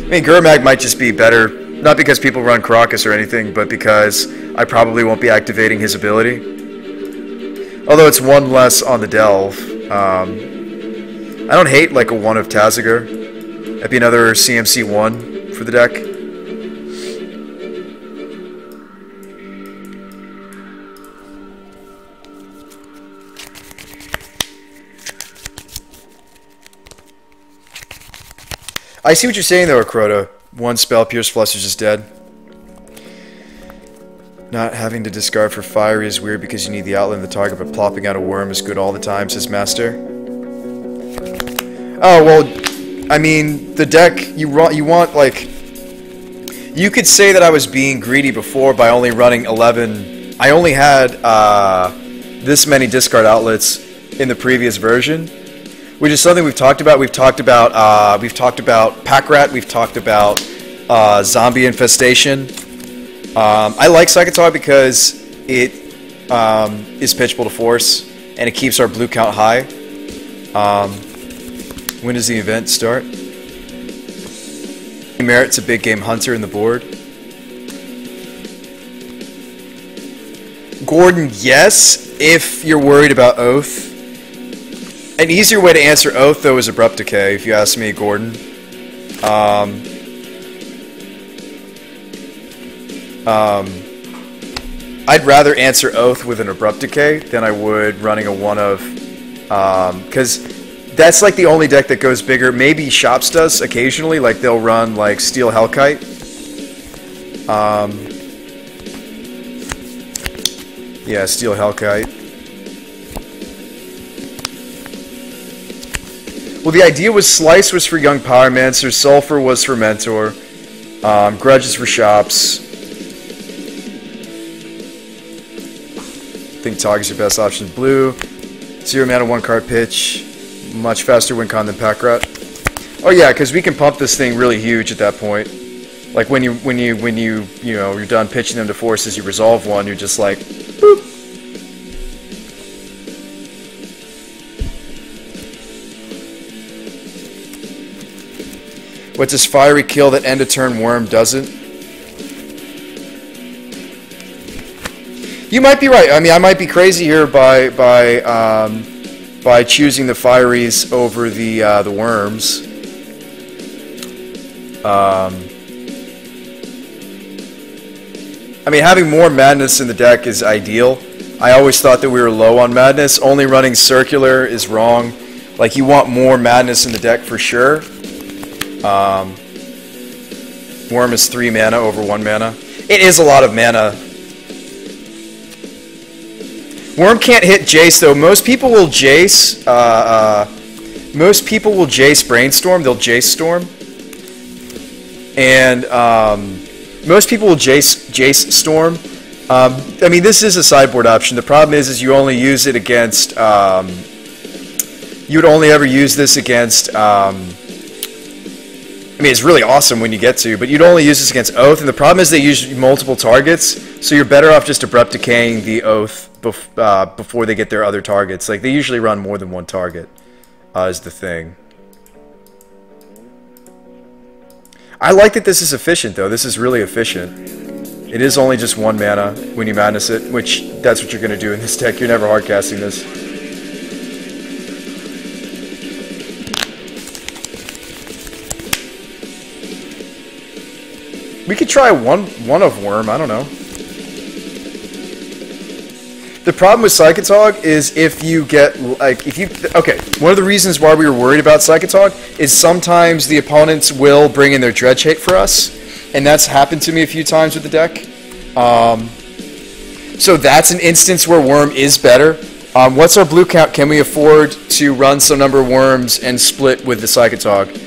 mean, Gurmag might just be better, not because people run Caracas or anything, but because I probably won't be activating his ability. Although it's one less on the delve. I don't hate like a 1 of Tazagar. That'd be another CMC 1 for the deck. I see what you're saying though, Crota. 1 spell, Pierce Fluster's just dead. Not having to discard for Fiery is weird because you need the outlet of the target, but plopping out a worm is good all the time, says Master. Oh, well, I mean, the deck, you want, like... You could say that I was being greedy before by only running 11... I only had this many discard outlets in the previous version, which is something we've talked about. We've talked about Pack Rat, we've talked about Zombie Infestation. I like Psychotog because it is pitchable to Force, and it keeps our blue count high. When does the event start? Merit's a big game hunter in the board. Gordon, yes, if you're worried about Oath. An easier way to answer Oath, though, is Abrupt Decay, if you ask me, Gordon. I'd rather answer Oath with an Abrupt Decay than I would running a 1 of... because that's like the only deck that goes bigger. Maybe Shops does occasionally, like they'll run like Steel Hellkite. Yeah, Steel Hellkite. Well, the idea was Slice was for Young Pyromancer, Sulfur was for Mentor, Grudge is for Shops. I think Tog is your best option. Blue, 0 mana, 1 card pitch, much faster win con than Pack Rat. Oh yeah, because we can pump this thing really huge at that point. Like when you know you're done pitching them to forces, you resolve one, you're just like, boop. What does Fiery kill that end of turn worm doesn't? You might be right. I mean, I might be crazy here by choosing the Fieries over the worms. I mean, having more madness in the deck is ideal. I always thought that we were low on madness. Only running circular is wrong. Like, you want more madness in the deck for sure. Worm is 3 mana over 1 mana. It is a lot of mana. Worm can't hit Jace though. Most people will Jace. Most people will Jace Brainstorm. They'll Jace Storm. And most people will Jace Storm. I mean, this is a sideboard option. The problem is you only use it against. You would only ever use this against. I mean, it's really awesome when you get to, but you'd only use this against Oath, and the problem is they use multiple targets, so you're better off just Abrupt Decaying the Oath before they get their other targets. Like, they usually run more than 1 target, is the thing. I like that this is efficient, though. This is really efficient. It is only just 1 mana when you Madness it, which, that's what you're going to do in this deck. You're never hardcasting this. We could try one of Worm, I don't know. The problem with Psychotog is if you get, like, okay, one of the reasons why we were worried about Psychotog is sometimes the opponents will bring in their Dredge Hate for us, and that's happened to me a few times with the deck. So that's an instance where Worm is better. What's our blue count? Can we afford to run some number of Worms and split with the Psychotog?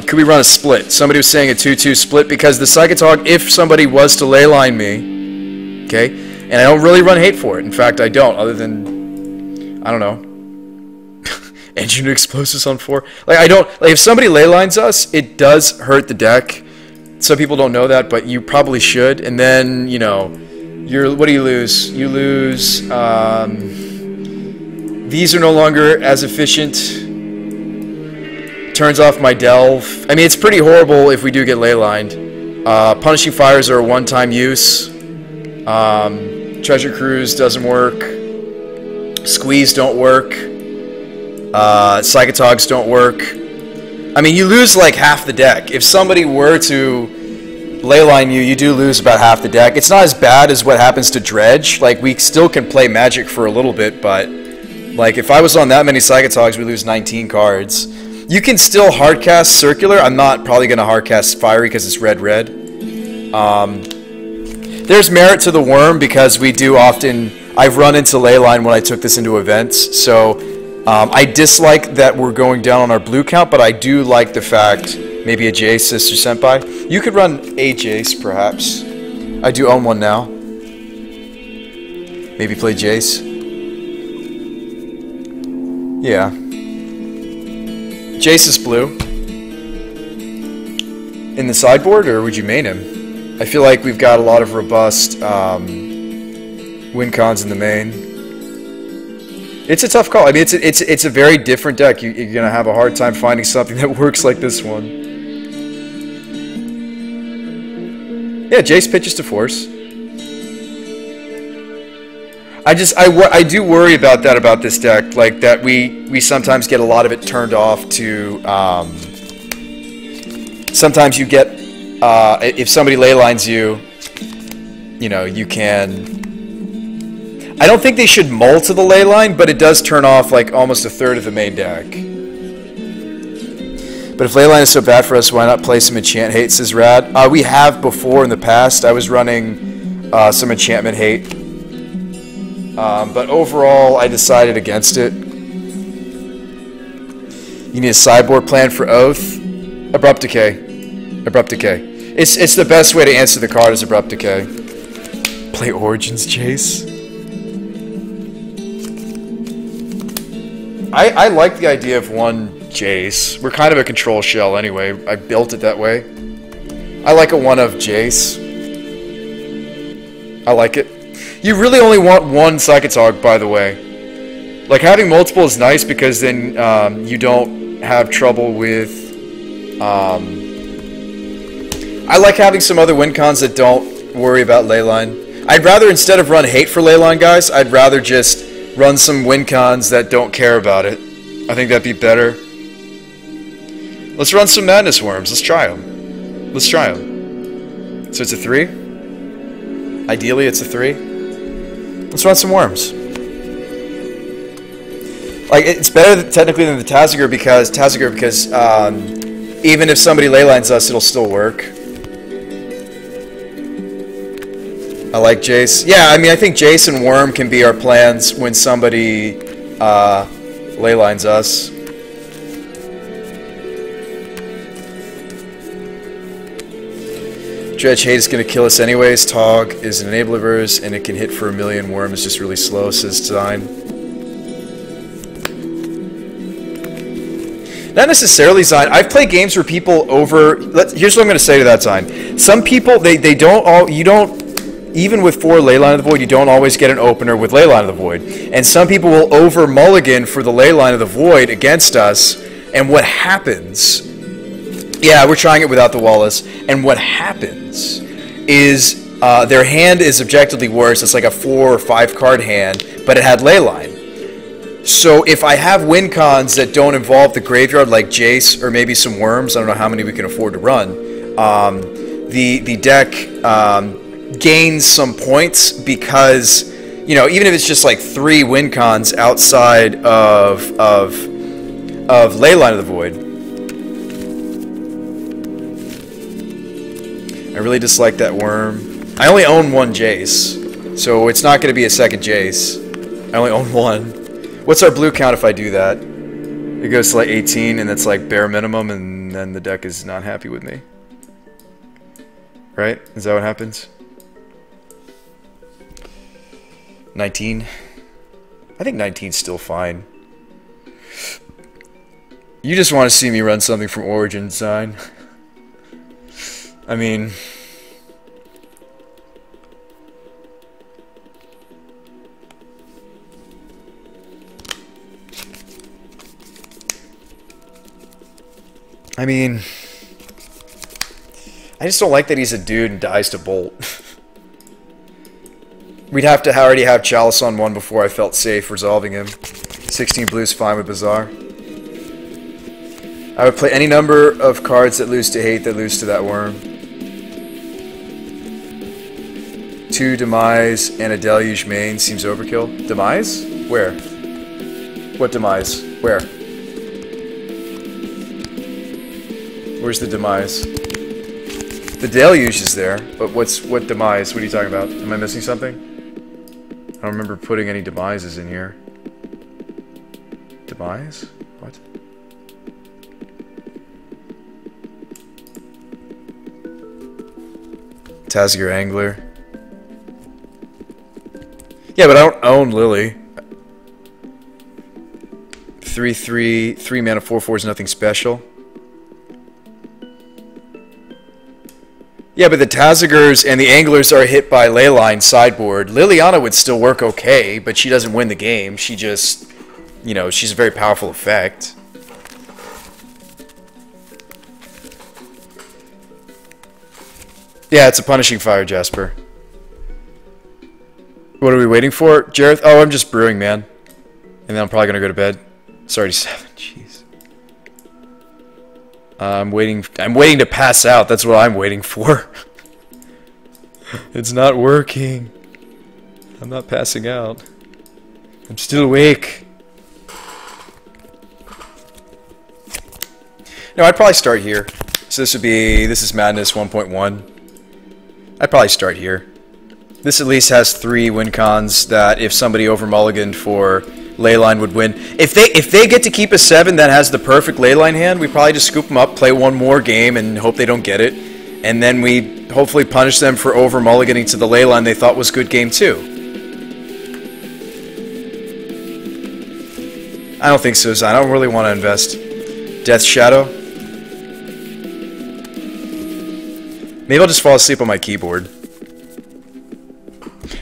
Could we run a split? Somebody was saying a 2-2 split because the Psychotog, if somebody was to leyline me, okay, and I don't really run hate for it. In fact, I don't, other than, I don't know, Engineered Explosives on 4. Like, I don't, like, if somebody leylines us, it does hurt the deck. Some people don't know that, but you probably should. And then, you know, what do you lose? You lose, these are no longer as efficient. turns off my delve. I mean, it's pretty horrible if we do get ley lined. Punishing fires are a one-time use. Treasure cruise doesn't work. Squeeze don't work. Psychotogs don't work. I mean, you lose like half the deck. If somebody were to leyline you, you do lose about half the deck. It's not as bad as what happens to Dredge. Like, we still can play Magic for a little bit, but like, if I was on that many Psychotogs, we lose 19 cards. You can still hardcast Circular. I'm not probably going to hardcast Fiery because it's red-red. There's merit to the Worm because we do often... I've run into leyline when I took this into events, so I dislike that we're going down on our blue count, but I do like the fact... Maybe a Jace, Sister Senpai. You could run a Jace, perhaps. I do own one now. Maybe play Jace. Yeah. Jace is blue. In the sideboard, or would you main him? I feel like we've got a lot of robust win cons in the main. It's a tough call. I mean, it's a very different deck. You're gonna have a hard time finding something that works like this one. Yeah, Jace pitches to Force. I do worry about that about this deck, like that we sometimes get a lot of it turned off to. Sometimes you get if somebody leylines you, you know, you can. I don't think they should mull to the leyline, but it does turn off like almost a third of the main deck. But if leyline is so bad for us, why not play some enchant hate, says Rad. We have before in the past. I was running some enchantment hate. But overall, I decided against it. You need a sideboard plan for Oath. Abrupt Decay. Abrupt Decay. It's the best way to answer the card is Abrupt Decay. Play Origins Chase. I like the idea of one Jace. We're kind of a control shell anyway. I built it that way. I like a one of Jace. I like it. You really only want one Psychotog, by the way. Like, having multiple is nice because then you don't have trouble with... I like having some other win cons that don't worry about leyline. I'd rather, instead of run hate for leyline, guys, I'd rather just run some win cons that don't care about it. I think that'd be better. Let's run some Madness Worms. Let's try them. Let's try them. So it's a 3? Ideally, it's a 3. Let's run some Worms. Like, it's better technically than the Taziger because even if somebody leylines us, it'll still work. I like Jace. Yeah, I mean, I think Jace and Worm can be our plans when somebody leylines us. Dredge hate is going to kill us anyways. Tog is an enabler of hers, and it can hit for 1,000,000. Worm is just really slow, says Design. Not necessarily, Zine. I've played games where people over... Here's what I'm going to say to that, Zine. Some people, they don't all... You don't... Even with 4 Leyline of the Void, you don't always get an opener with Leyline of the Void. And some people will over-mulligan for the Leyline of the Void against us, and what happens... Yeah, we're trying it without the Wallace. And what happens is their hand is objectively worse. It's like a 4 or 5 card hand, but it had Leyline. So if I have win cons that don't involve the graveyard, like Jace or maybe some Worms, I don't know how many we can afford to run, the deck gains some points because, you know, even if it's just like 3 win cons outside of Leyline of the Void. I really dislike that Worm. I only own 1 Jace, so it's not going to be a second Jace. I only own 1. What's our blue count if I do that? It goes to like 18, and that's like bare minimum, and then the deck is not happy with me. Right? Is that what happens? 19? I think 19's still fine. You just want to see me run something from Origin Sign. I mean... I mean, I just don't like that he's a dude and dies to Bolt. We'd have to already have Chalice on one before I felt safe resolving him. 16 blue's fine with Bazaar. I would play any number of cards that lose to hate that lose to that worm. 2 Demise and a Deluge main seems overkill. Demise? Where? What Demise? Where? Where's the Demise? The Deluge is there, but what Demise? What are you talking about? Am I missing something? I don't remember putting any Demises in here. Demise? What? Tazir Angler. Yeah, but I don't own Lily. 3/3, 3 mana, 4/4 is nothing special. Yeah, but the Tazigers and the Anglers are hit by Leyline sideboard. Liliana would still work okay, but she doesn't win the game. She just, you know, she's a very powerful effect. Yeah, it's a Punishing Fire, Jasper. What are we waiting for? Jareth? Oh, I'm just brewing, man. And then I'm probably going to go to bed. It's already 7. Jeez. I'm waiting to pass out. That's what I'm waiting for. It's not working. I'm not passing out. I'm still awake. No, I'd probably start here. So this is Madness 1.1. I'd probably start here. This at least has 3 win cons that if somebody over mulliganed for Leyline would win. If they get to keep a 7 that has the perfect Leyline hand, we probably just scoop them up, play one more game, and hope they don't get it. And then we hopefully punish them for over mulliganing to the Leyline they thought was good game 2. I don't think so, Zine. I don't really want to invest. Death Shadow? Maybe I'll just fall asleep on my keyboard.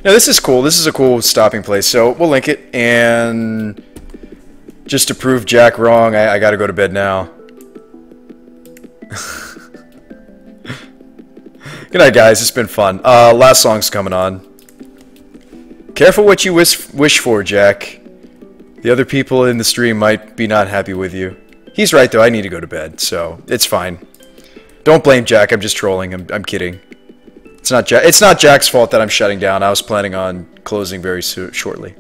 No, this is cool. This is a cool stopping place. So we'll link it. And just to prove Jack wrong, I gotta go to bed now. Good night, guys. It's been fun. Last song's coming on. Careful what you wish for, Jack. The other people in the stream might be not happy with you. He's right, though. I need to go to bed, so it's fine. Don't blame Jack. I'm just trolling. I'm kidding. It's not Jack's fault that I'm shutting down. I was planning on closing very shortly.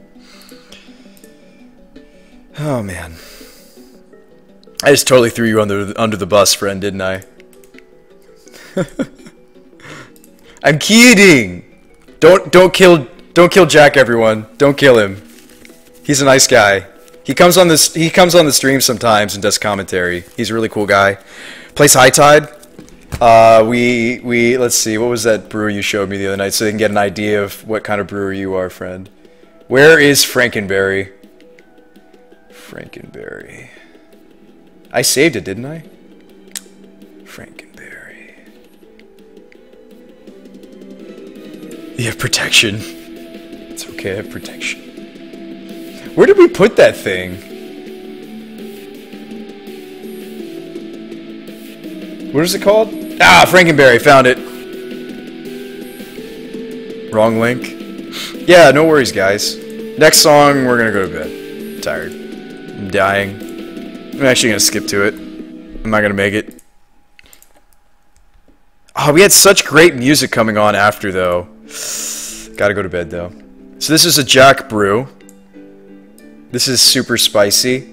Oh man, I just totally threw you under the bus, friend, didn't I? I'm kidding. Don't kill Jack, everyone. Don't kill him. He's a nice guy. He comes on the stream sometimes and does commentary. He's a really cool guy. Plays High Tide. Let's see, what was that brewer you showed me the other night so they can get an idea of what kind of brewer you are, friend. Where is Frankenberry? Frankenberry. I saved it, didn't I? Frankenberry. You have protection. It's okay, I have protection. Where did we put that thing? What is it called? Ah, Frankenberry, found it. Wrong link. Yeah, no worries, guys. Next song, we're gonna go to bed. I'm tired. I'm dying. I'm actually gonna skip to it. I'm not gonna make it. Oh, we had such great music coming on after, though. Gotta go to bed, though. So this is a Jack brew. This is super spicy.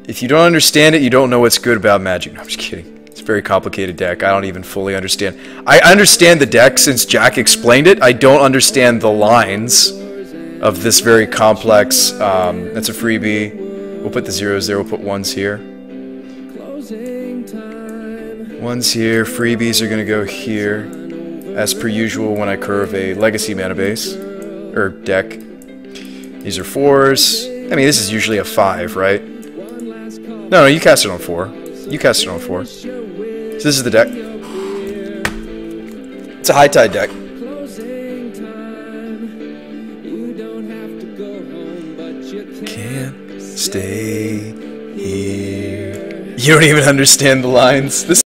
If you don't understand it, you don't know what's good about Magic. No, I'm just kidding. It's a very complicated deck. I don't even fully understand. I understand the deck since Jack explained it. I don't understand the lines of this very complex. That's a freebie. We'll put the zeros there. We'll put ones here. Ones here. Freebies are going to go here. As per usual when I curve a Legacy mana base. Or deck. These are 4s. I mean, this is usually a 5, right? No, you cast it on 4. You cast it on 4. So this is the deck. It's a High Tide deck. Can't stay here. You don't even understand the lines. This